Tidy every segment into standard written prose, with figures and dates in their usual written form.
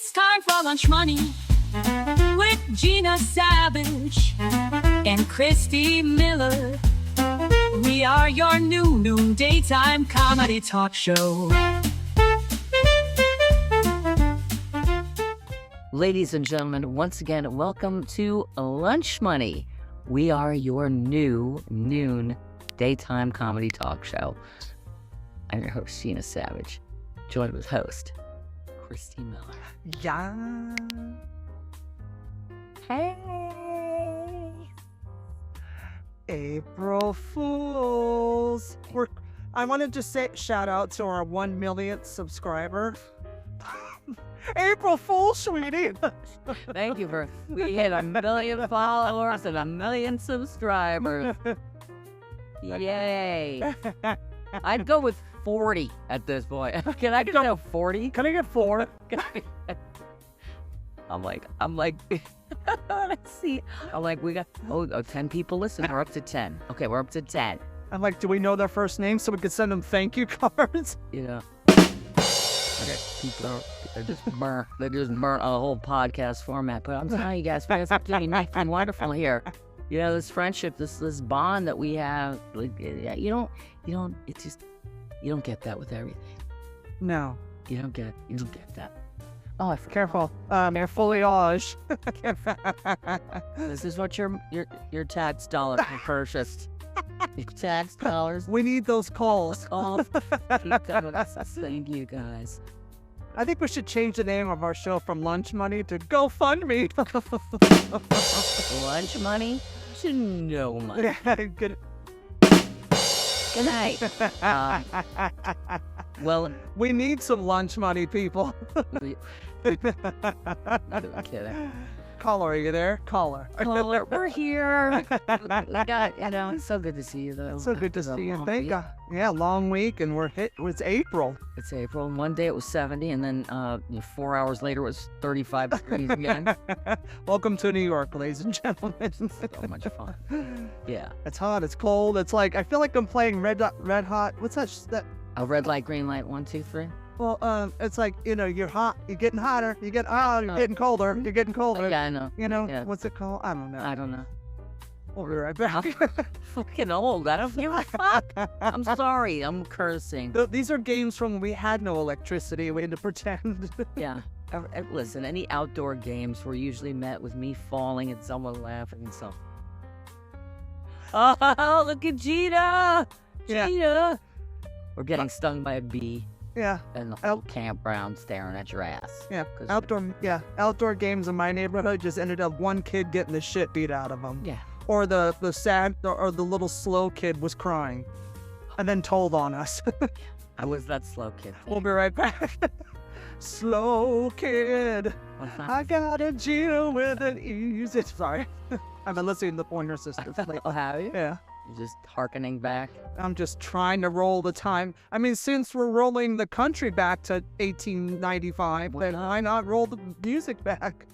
It's time for lunch money with Gina Savage and Christy Miller. We are your new daytime comedy talk show. Ladies and gentlemen, once again, welcome to Lunch Money. We are your new noon daytime comedy talk show. I'm your host, Gina Savage, joined with host, Christy Miller. Yeah. Hey! April Fools. I wanted to say shout out to our 1 millionth subscriber. April Fools, sweetie. Thank you we hit 1 million followers and 1 million subscribers. Yay. I'd go with 40 at this point. Can I go 40? Can I get 4? I'm like, let's see. I'm like, we got 10 people listening. We're up to 10. Okay, we're up to 10. I'm like, do we know their first name so we could send them thank you cards? You know. Okay, people they're just burnt on a whole podcast format. But I'm telling you guys, it's doing nice and wonderful here. You know, this friendship, this bond that we have, like, you don't get that with everything. No. You don't get that. Oh, I forgot. Careful. Foliage. This is what your tax dollars are purchased. Your tax dollars. We need those calls. Thank you, guys. I think we should change the name of our show from Lunch Money to GoFundMe. Lunch money to no money. Yeah, good. Good night. Well, we need some lunch money, people. I'm kidding. Caller, are you there? Caller, we're here. It's so good to see you, though. So good to see you. Thank God. Yeah, long week, and it's April. It's April, and one day it was 70, and then 4 hours later it was 35 degrees again. Welcome to New York, ladies and gentlemen. So much fun. Yeah. It's hot, it's cold, it's like, I feel like I'm playing Red Hot. What's that? A red light, green light, 1, 2, 3. Well, it's like, you're hot, you're getting hotter, you're getting colder, you're getting colder. Yeah, I know. Yeah. What's it called? I don't know. We'll be right back. I'm fucking old. I don't give a fuck. I'm sorry. I'm cursing. These are games from when we had no electricity. We had to pretend. Yeah. Listen, any outdoor games were usually met with me falling and someone laughing and so. Oh, look at Gina. Yeah. Gina. We're getting stung by a bee. Yeah. And the whole campground staring at your ass. Yeah. Outdoor games in my neighborhood just ended up one kid getting the shit beat out of him. Yeah. Or the little slow kid was crying and then told on us. I was that slow kid. We'll be right back. Slow kid. I got a Gina with an easy. Sorry. I've been listening to the Pointer Sisters. Oh, have you? Yeah. You're just hearkening back. I'm just trying to roll the time. I mean, since we're rolling the country back to 1895, then why not roll the music back?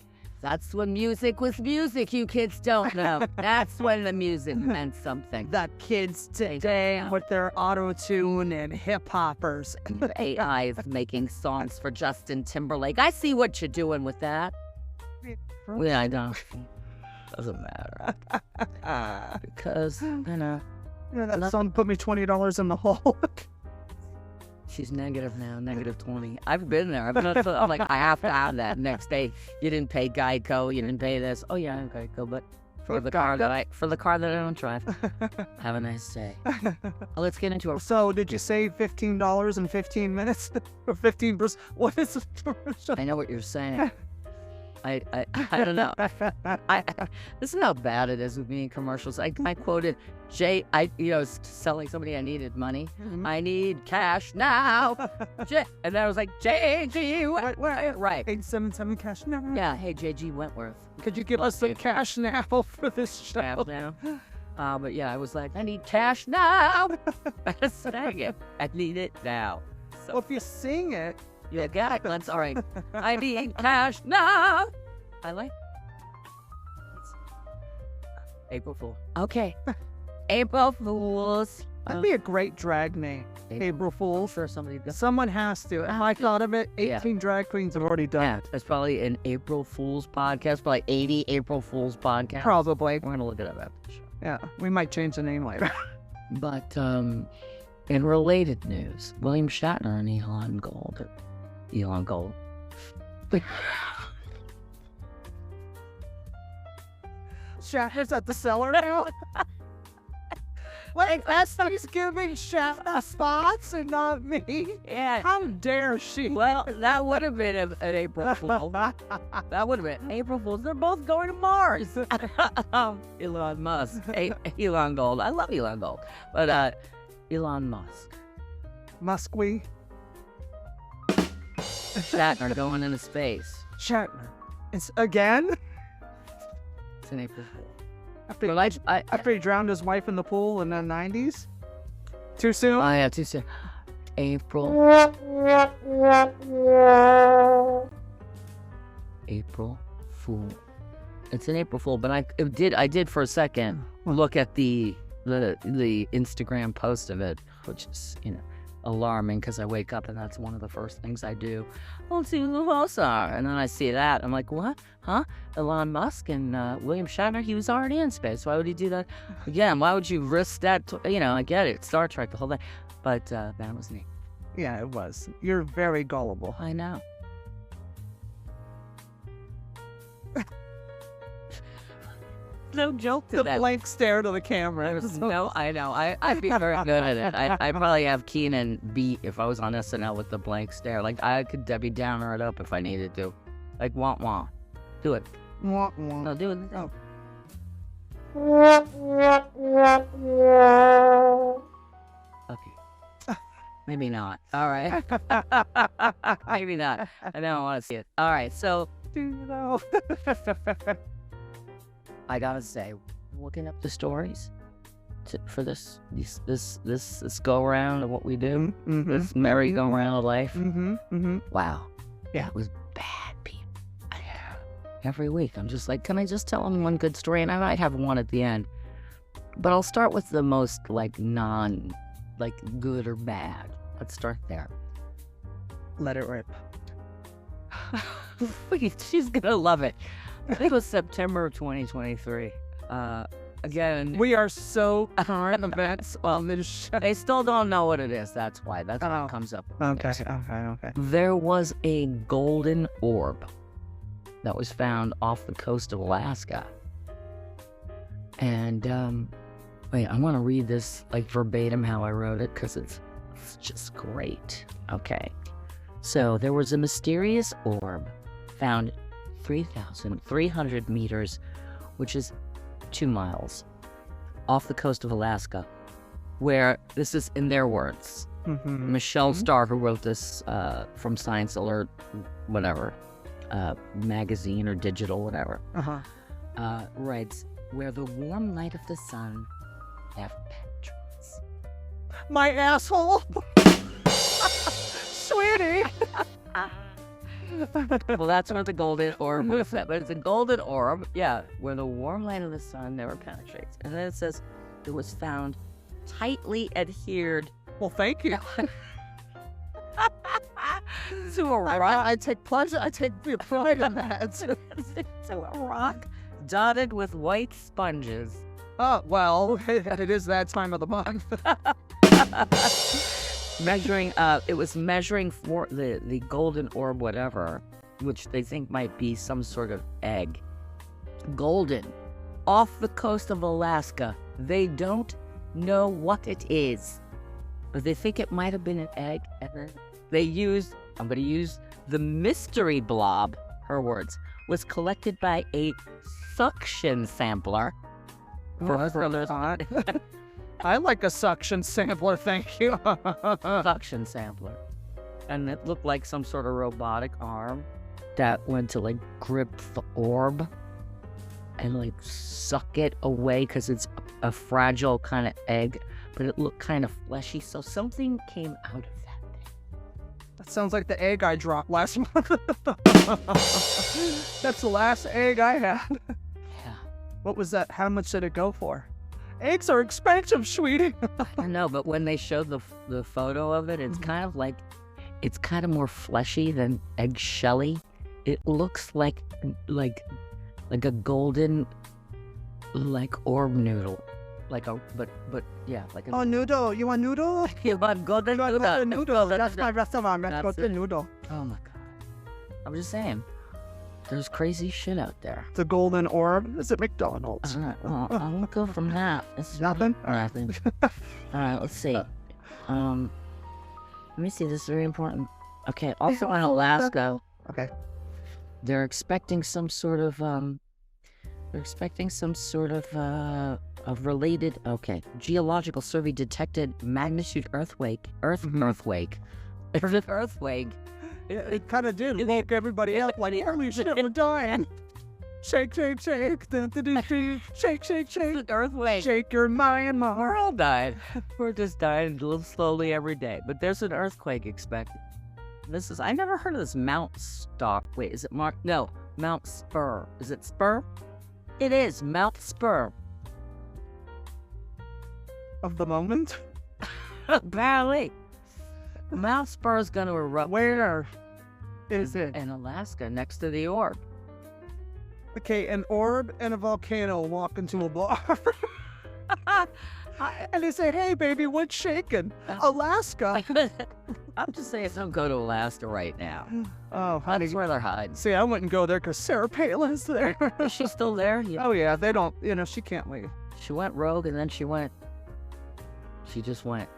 That's when music was music, you kids don't know. That's when the music meant something. That kids today with their auto-tune and hip-hoppers. AI is making songs for Justin Timberlake. I see what you're doing with that. Yeah, I don't. Doesn't matter. Because, that song put me $20 in the hole. She's negative now, -20. I've been there. I'm like, I have to have that. Next day, you didn't pay Geico, you didn't pay this. Oh yeah, Geico, but for the car that I don't drive. Have a nice day. Let's get into it. So, did you save $15 in 15 minutes or 15%? What is it? I know what you're saying. I don't know. This is how bad it is with me in commercials. I quoted selling somebody I needed money. Mm-hmm. I need cash now. And then I was like, J.G. Wentworth. Right. 877 cash now. Yeah. Hey, J.G. Wentworth. Could you give us the cash now for this show? Cash now. But yeah, I was like, I need cash now. I sang it. I need it now. So, well, if you sing it. Yeah, got it. All right. I need cash now. I like April Fool. Okay. April Fools. That'd be a great drag name. April Fool's. Sure, somebody does. Someone has to. If I thought of it, 18 drag queens have already done Yeah, it's probably an April Fool's podcast, probably 80 April Fool's podcasts. Probably. We're gonna look it up after the show. Yeah, we might change the name later. But in related news, William Shatner and Elon Gold. Shatner's at the cellar now. Like, he's giving Shatner spots and not me. Yeah. How dare she? Well, that would have been an April Fool. That would have been April Fools. They're both going to Mars. Elon Musk. Elon Gold. I love Elon Gold. But Elon Musk. Muskwee. Shatner going into space. Shatner. It's again? It's an April Fool. After he drowned his wife in the pool in the 90s? Too soon? Oh, yeah, too soon. April Fool. It's an April Fool, but I did for a second look at the Instagram post of it, which is, alarming because I wake up and that's one of the first things I do. Let's see who the hosts are. And then I see that. I'm like, what? Huh? Elon Musk and William Shatner, he was already in space. Why would he do that again? Why would you risk that? I get it. Star Trek, the whole thing. But that was neat. Yeah, it was. You're very gullible. I know. No joke to The that. blank stare to the camera. No, I know. I'd be very good at it. I'd probably have Keenan beat if I was on SNL with the blank stare. Like, I could Debbie Downer it up if I needed to. Like, wah wah. Do it. Wah, wah. No, do it. Oh. Okay. Maybe not. All right. Maybe not. I don't want to see it. All right. So, I gotta say, looking up the stories for this go around of what we do, this merry-go-round of life. Wow. Yeah. It was bad, people. Every week, I'm just like, can I just tell them one good story? And I might have one at the end. But I'll start with the most, good or bad. Let's start there. Let it rip. She's gonna love it. I think it was September of 2023. Again, We are so current events on this show. they still don't know what it is. That's why. That's what Oh. comes up. Okay, okay. There was a golden orb that was found off the coast of Alaska. And, wait, I want to read this verbatim how I wrote it because it's just great. Okay. So there was a mysterious orb found 3,300 meters, which is 2 miles, off the coast of Alaska, where, this is in their words, Michelle Starr, who wrote this from Science Alert, whatever, magazine or digital, whatever, writes, where the warm light of the sun penetrates. My asshole. Sweetie. Well, that's where the golden orb was at. But it's a golden orb, yeah, where the warm light of the sun never penetrates. And then it says it was found tightly adhered Well, thank you. to a rock. I take pleasure. I take pride in that. to a rock dotted with white sponges. Oh, well, it is that time of the month. It was measuring for the golden orb, whatever, which they think might be some sort of egg. Golden, off the coast of Alaska. They don't know what it is, but they think it might have been an egg, and then I'm going to use the mystery blob, her words, was collected by a suction sampler. I like a suction sampler, thank you. Suction sampler. And it looked like some sort of robotic arm that went to grip the orb and suck it away because it's a fragile kind of egg, but it looked kind of fleshy. So something came out of that thing. That sounds like the egg I dropped last month. That's the last egg I had. Yeah. What was that? How much did it go for? Eggs are expensive, sweetie. I know, but when they showed the photo of it, it's kind of like, it's kind of more fleshy than eggshelly. It looks like a golden, like orb noodle, like a but yeah, like a. Oh, noodle. You want noodle? You want golden noodle? Golden noodle. That's my restaurant. That's golden noodle. Oh my god! I'm just saying, there's crazy shit out there. The golden orb. Is it McDonald's? All right, well, I'll go from that. Nothing. All right, then. All right, let's see. Let me see. This is very important. Okay. Also in Alaska. Okay. They're expecting some sort of related. Okay, geological survey detected magnitude earthquake. Earthquake. It kind of did woke everybody up like, holy shit, we're dying. Shake, shake, shake. Shake, shake, shake. Earthquake. Shake your Myanmar. We're all dying. We're just dying a little slowly every day. But there's an earthquake expected. I never heard of this Mount Stock. Wait, is it No, Mount Spur. Is it Spur? It is Mount Spur. Of the moment? Apparently. Mount Spur is going to erupt. Where is it? In Alaska, next to the orb. Okay, an orb and a volcano walk into a bar. And they say, hey, baby, what's shaking? Alaska. I'm just saying, don't go to Alaska right now. Oh, honey. That's where they're hiding. See, I wouldn't go there because Sarah Palin's there. Is she still there? Yeah. Oh, yeah, they don't, she can't leave. She went rogue and then she just went.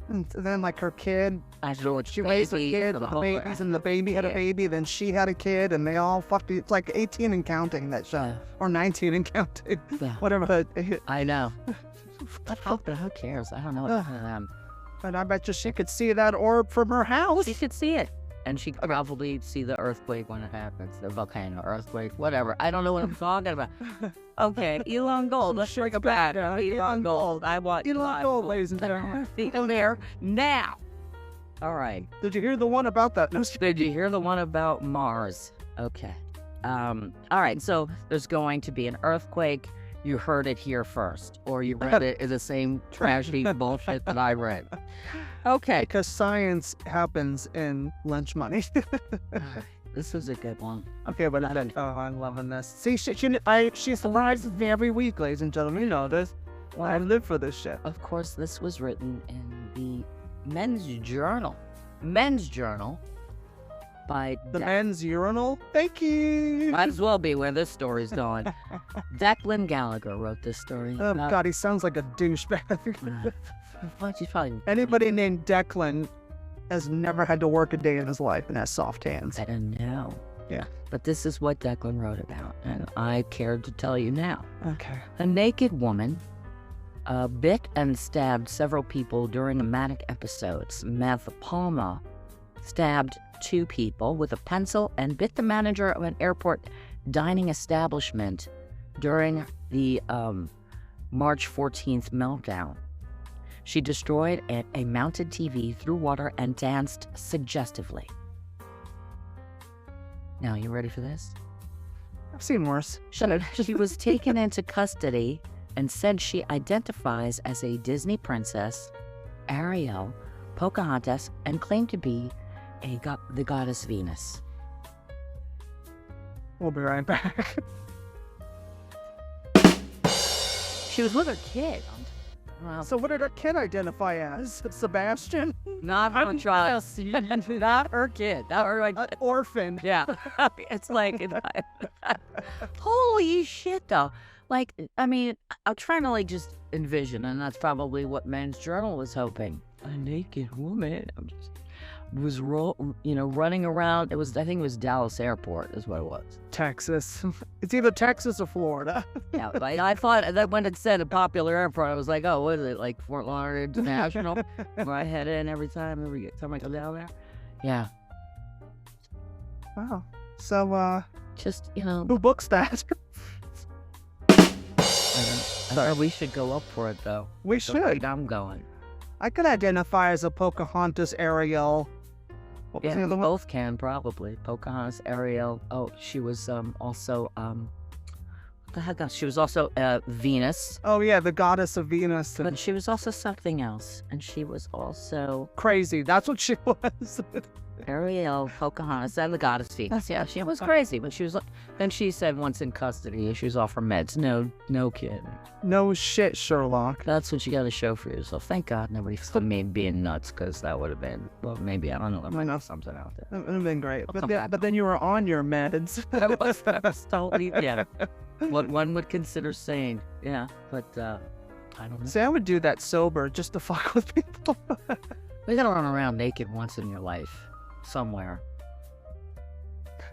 And then, like, her kid, I don't know what she raised a kid, the babies, and the baby had a baby, then she had a kid, and they all fucked. It's like 18 and counting, that show. Or 19 and counting. Yeah. Whatever. I know. Who cares? I don't know what to them. But I bet you she could see that orb from her house. She could see it. And she could probably see the earthquake when it happens. The volcano, earthquake, whatever. I don't know what I'm talking about. Okay, Elon Gold. Let's bring it back. Elon Gold. I want Elon Gold, ladies and gentlemen. There now. All right. Did you hear the one about that? No, Did you hear the one about Mars? Okay. All right. So there's going to be an earthquake. You heard it here first, or you read it in the same trashy bullshit that I read. Okay. Because science happens in lunch money. This is a good one. Okay, but I'm loving this. See, she surprises me every week, ladies and gentlemen. You know this. Well, I live for this shit. Of course, this was written in the Men's Journal. Men's Journal by the Men's Urinal. Thank you. Might as well be where this story's going. Declan Gallagher wrote this story. Oh God, he sounds like a douchebag. Probably anybody named Declan has never had to work a day in his life and has soft hands. I don't know. Yeah. But this is what Declan wrote about, and I cared to tell you now. Okay. A naked woman bit and stabbed several people during a manic episode. Samantha Palmer stabbed 2 people with a pencil and bit the manager of an airport dining establishment during the March 14th meltdown. She destroyed a mounted TV, threw water, and danced suggestively. Now, you ready for this? I've seen worse. She was taken into custody and said she identifies as a Disney princess, Ariel, Pocahontas, and claimed to be the goddess Venus. We'll be right back. She was with her kid. Well, so what did her kid identify as? Sebastian? Not her child. Not her kid. Not her orphan. Yeah. It's like, holy shit, though. Like, I mean, I'm trying to just envision, and that's probably what Men's Journal was hoping. A naked woman was running around. I think it was Dallas Airport is what it was. Texas. It's either Texas or Florida. Yeah, I thought that when it said a popular airport, I was like, oh, what is it, like Fort Lauderdale International, where I head in every time I go down there? Yeah. Wow. So, just, who books that? I thought we should go up for it, though. We should. I'm going. I could identify as a Pocahontas, Ariel. What was the other one? Both can, probably. Pocahontas, Ariel. Oh, she was also, the heck else? She was also Venus, Oh yeah, the goddess of Venus. but she was also something else, and she was also Crazy. That's what she was. Ariel, Pocahontas, and the goddess Venus. Yeah, she was crazy, but she was. Then she said once in custody, she was off her meds. No kidding. No shit, Sherlock. That's what you got to show for yourself. Thank God nobody saw me being nuts, because that would have been, well, maybe, I don't know, there might be something out there. That would have been great. come But, back. but then you were on your meds. That was totally, yeah, what one would consider sane. Yeah, but I don't know. See, I would do that sober just to fuck with people. We gotta run around naked once in your life, somewhere.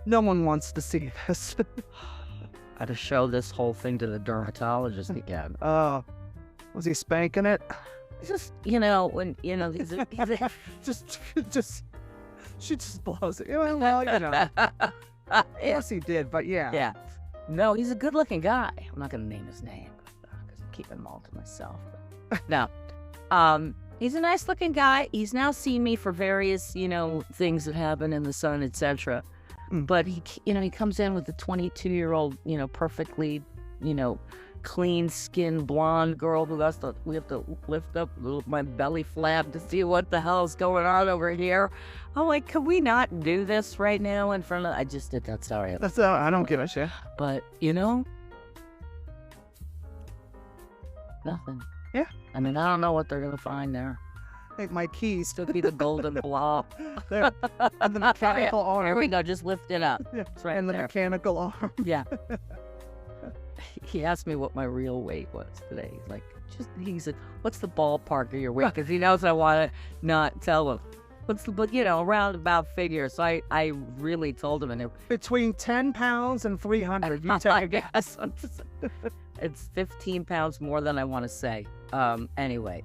No one wants to see this. I had to show this whole thing to the dermatologist again. Oh, was he spanking it? Just, when, these Just, she just blows it. Well, you know. Yes, he did, but yeah. Yeah. No, he's a good-looking guy. I'm not gonna name his name because I'm keeping them all to myself. But, no, he's a nice-looking guy. He's now seen me for various, things that happen in the sun, etc. But he comes in with a 22-year-old, perfectly, clean-skinned blonde girl who we have to lift up my belly flap to see what the hell's going on over here. I'm like, can we not do this right now in front of? I just did that. Sorry. That's I don't give a shit. But nothing. Yeah. I mean, I don't know what they're gonna find there. Take my keys. Could be the golden blob. There. And the mechanical arm. Here we go. Just lift it up. Yeah. It's right And the there. mechanical arm. Yeah. He asked me what my real weight was today. He said, what's the ballpark of your weight? Because he knows I want to not tell him. What's the, roundabout figure. So I really told him, and Between 10 pounds and 300. You I take a guess it's 15 pounds more than I want to say. Anyway.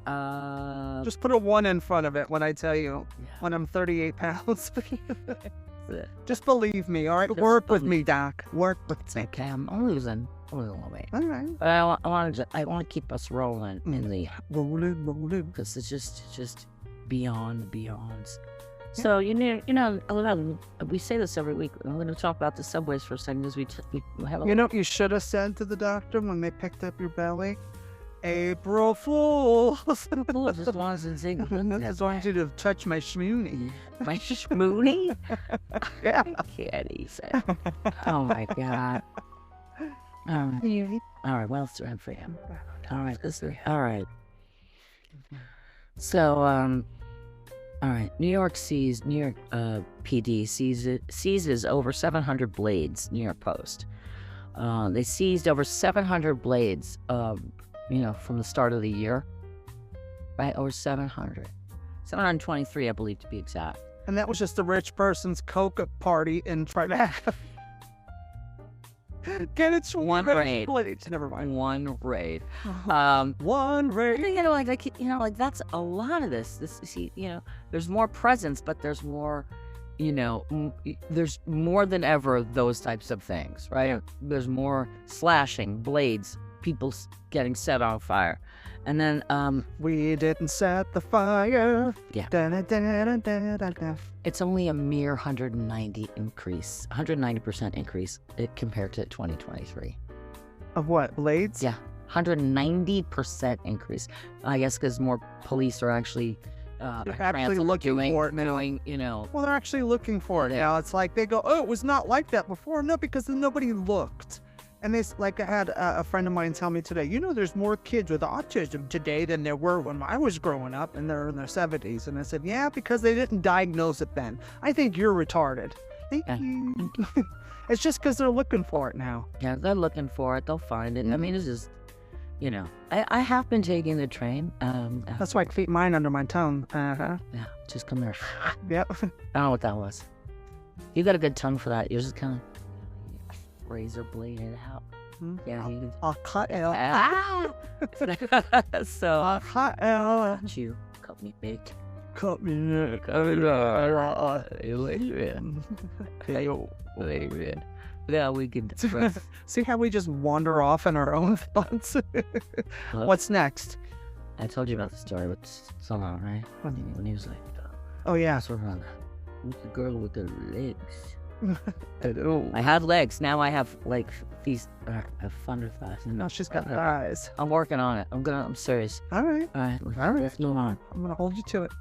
Just put a 1 in front of it when I tell you when I'm 38 pounds. Just believe me, all right? Just Work with believe- me, Doc. Work with me. Okay, I'm losing weight. All right. But I want to keep us rolling in the, Rolling. because it's just beyond. So we say this every week. I'm going to talk about the subways for a second, because we have. You know what you should have said to the doctor when they picked up your belly? April Fools. I just wanted to say, I just wanted you to touch my schmoony. my schmoony. Yeah. I can't even. Oh my God. All right. Well, it's time for him. All right. All right. So, all right. New York PD seizes over 700 blades. New York Post. They seized over 700 blades. From the start of the year. Right, over 700. 723, I believe, to be exact. And that was just a rich person's coca party in Tribeca. Get it? One raid. Never mind. One raid. One raid. That's a lot of this. There's more presence, but there's more, there's more than ever those types of things, right? There's more slashing, blades, people getting set on fire. And then, We didn't set the fire. Yeah. Da-da-da-da-da-da. it's only a mere 190% increase compared to 2023. Of what? Blades? Yeah, 190% increase. I guess because more police are actually They're actually looking for it now. doing, Well, they're actually looking for it now. It's like they go, oh, it was not like that before. No, because nobody looked. And I had a friend of mine tell me today, there's more kids with autism today than there were when I was growing up, and they're in their 70s. And I said, yeah, because they didn't diagnose it then. I think you're retarded. Thank you. It's just because they're looking for it now. Yeah, they're looking for it. They'll find it. I mean, it's just, I have been taking the train. That's why I keep mine under my tongue. Uh-huh. Yeah, just come here. Yep. I don't know what that was. You got a good tongue for that. You're just kind of razor blade it out. Yeah, you I'll cut it. so I'll cut it. you cut me big. Cut me. Yeah, we can. See how we just wander off in our own thoughts? What's next? I told you about the story with somehow, right? When he was like, Oh, yeah. sort of on the girl with the legs. I had legs. Now I have like these. I have thunder thighs. No, she's got thighs. I'm working on it. I'm serious. All right. All right. Let's move on. I'm gonna hold you to it.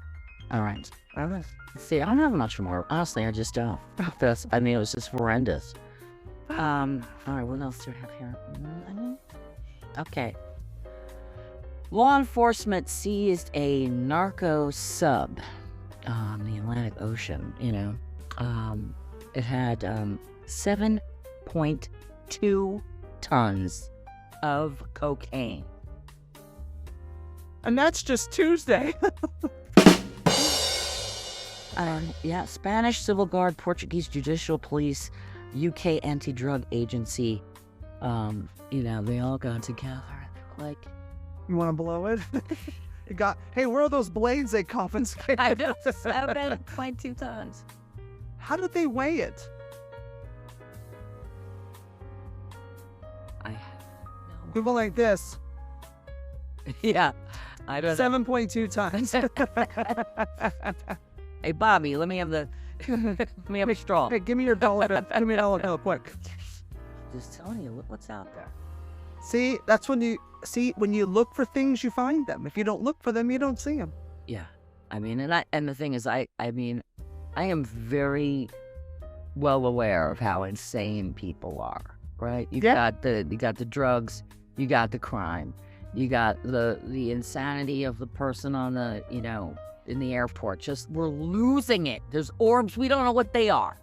All right. All right. See, I don't have much more. Honestly, I just don't. This, I mean, it was just horrendous. All right. What else do we have here? Okay. Law enforcement seized a narco sub on the Atlantic Ocean. It had 7.2 tons of cocaine. And that's just Tuesday. Yeah, Spanish Civil Guard, Portuguese Judicial Police, UK Anti-Drug Agency. They all got together. Like, you want to blow it? Hey, where are those blades they confiscated? I know, 7.2 tons. How did they weigh it? I We went like this. Yeah, I don't know. 7.2 tons. Hey, Bobby, let me have the straw. Hey, give me your dollar. Give me a dollar, quick. Just telling you, look what's out there. See, that's when you look for things, you find them. If you don't look for them, you don't see them. Yeah, I mean, and the thing is, I am very well aware of how insane people are. Right? You got the drugs, you got the crime, you got the insanity of the person on the in the airport. Just we're losing it. There's orbs, we don't know what they are.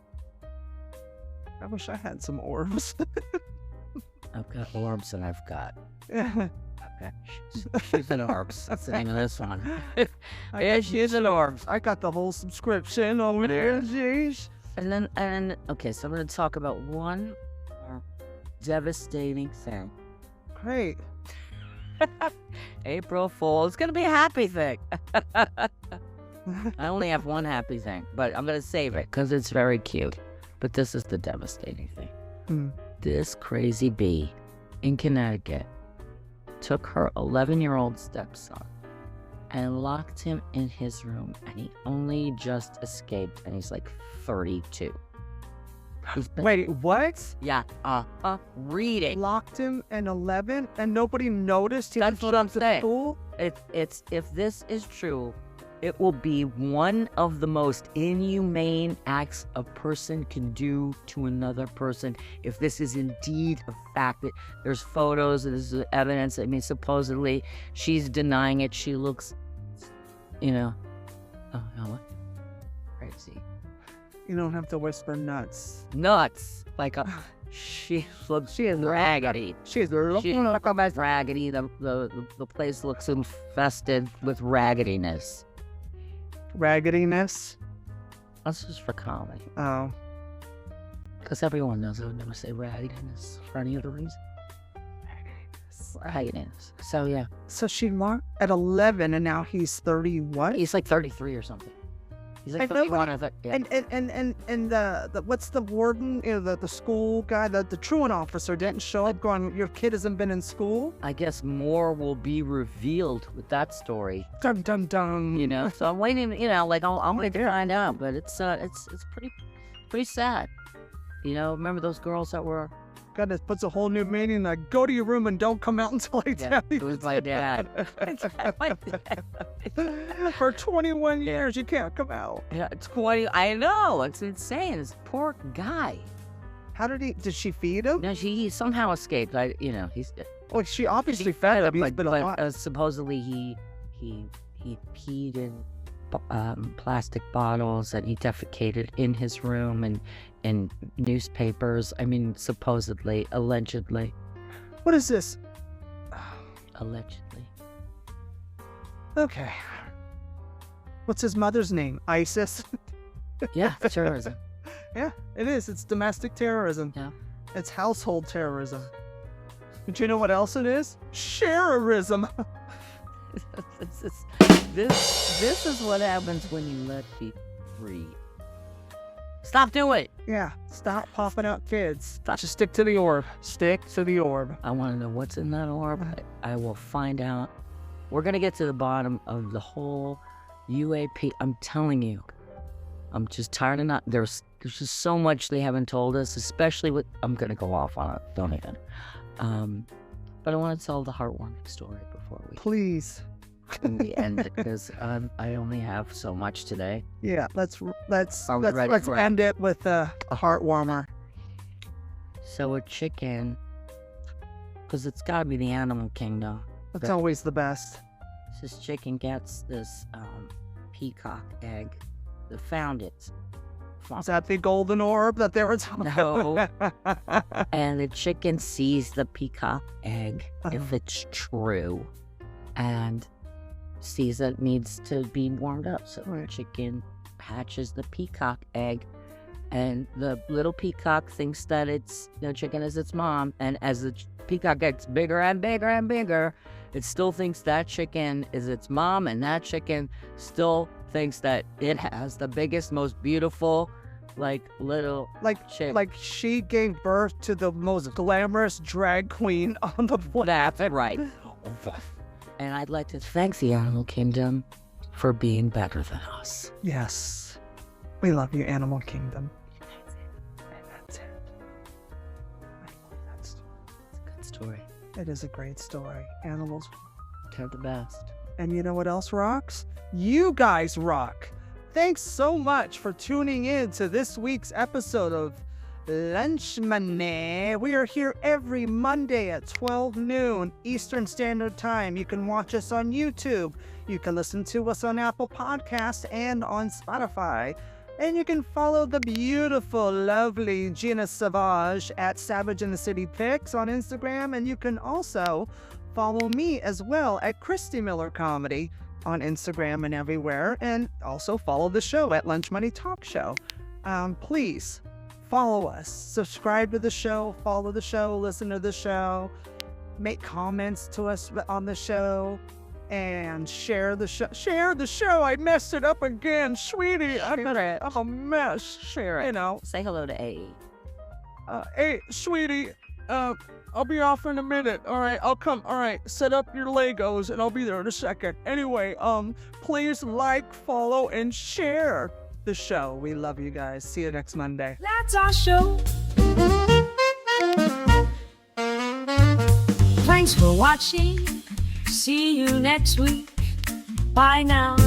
I wish I had some orbs. I've got orbs and I've got. Okay, she's an orbs. That's the name of this one. Yeah, she's an orbs. I got the whole subscription over there. Jeez. And okay, so I'm going to talk about one devastating thing. Great. April Fool. It's going to be a happy thing. I only have one happy thing, but I'm going to save it because it's very cute. But this is the devastating thing. This crazy bee in Connecticut took her 11-year-old stepson and locked him in his room, and he only just escaped, and he's like 32. Wait, what? Yeah, read it. Locked him in 11 and nobody noticed? That's what I'm saying. School? It's if this is true, it will be one of the most inhumane acts a person can do to another person. If this is indeed a fact, that there's photos, there's evidence. I mean, supposedly she's denying it. She looks, crazy. You don't have to whisper nuts. Nuts. Like she is raggedy. She's looking raggedy. The place looks infested with raggediness. Raggediness? That's just for comedy. Oh. Because everyone knows I would never say raggediness for any other reason. Raggediness. So, yeah. So she marked at 11 and now he's 30 what? He's like 33 or something. He's like 31 or 30. Yeah. And the what's the warden, the school guy, the truant officer didn't show up going, your kid hasn't been in school? I guess more will be revealed with that story. Dun dun dun. So I'm waiting, I'll wait to find out, but it's pretty sad. Remember those girls that were... God, this puts a whole new meaning. Like, go to your room and don't come out until I tell you. It was my dad. For 21 years, you can't come out. Yeah, 20. I know. It's insane. This poor guy. How did she feed him? No, he somehow escaped. He's... Well, she obviously fed him, but supposedly he peed in plastic bottles and he defecated in his room and in newspapers. I mean, supposedly, allegedly. What is this? Allegedly. Okay. What's his mother's name? ISIS? Yeah, terrorism. Yeah, it is. It's domestic terrorism. Yeah. It's household terrorism. But you know what else it is? Sharerism. This is what happens when you let people breathe. Stop doing it. Yeah, stop popping out kids. Just stick to the orb. Stick to the orb. I want to know what's in that orb. I will find out. We're going to get to the bottom of the whole UAP. I'm telling you. I'm just tired of not. There's just so much they haven't told us, especially with. I'm gonna go off on it. Don't even. But I want to tell the heartwarming story before Please. we end it because I only have so much today. Yeah, let's Are we ready for it? end it with a heart warmer. So a chicken, because it's got to be the animal kingdom. That's always the best. This chicken gets this peacock egg. They found it. Is that the golden orb that they were talking No. about? And the chicken sees the peacock egg, if it's true, and sees that it needs to be warmed up. So the chicken hatches the peacock egg, and the little peacock thinks that the chicken is its mom. And as the peacock gets bigger and bigger and bigger, it still thinks that chicken is its mom, and that chicken still thinks that it has the biggest, most beautiful, little chick. Like she gave birth to the most glamorous drag queen on the planet. That's right. And I'd like to thank the animal kingdom for being better than us. Yes. We love you, Animal Kingdom. And that's it. I love that story. It's a good story. It is a great story. Animals. They're the best. And you know what else rocks? You guys rock. Thanks so much for tuning in to this week's episode of Lunch Money. We are here every Monday at 12 noon Eastern Standard Time. You can watch us on YouTube. You can listen to us on Apple Podcasts and on Spotify. And you can follow the beautiful, lovely Gina Savage at Savage in the City Pics on Instagram. And you can also follow me as well at Christy Miller Comedy on Instagram and everywhere. And also follow the show at Lunch Money Talk Show. Please follow us, subscribe to the show, follow the show, listen to the show, make comments to us on the show, and share the show. Share the show. I messed it up again, sweetie. I'm a mess. Share it. You know. Say hello to A. Hey, sweetie. I'll be off in a minute. All right, I'll come. All right, set up your Legos, and I'll be there in a second. Anyway, please like, follow, and share the show. We love you guys. See you next Monday. That's our show. Thanks for watching. See you next week. Bye now.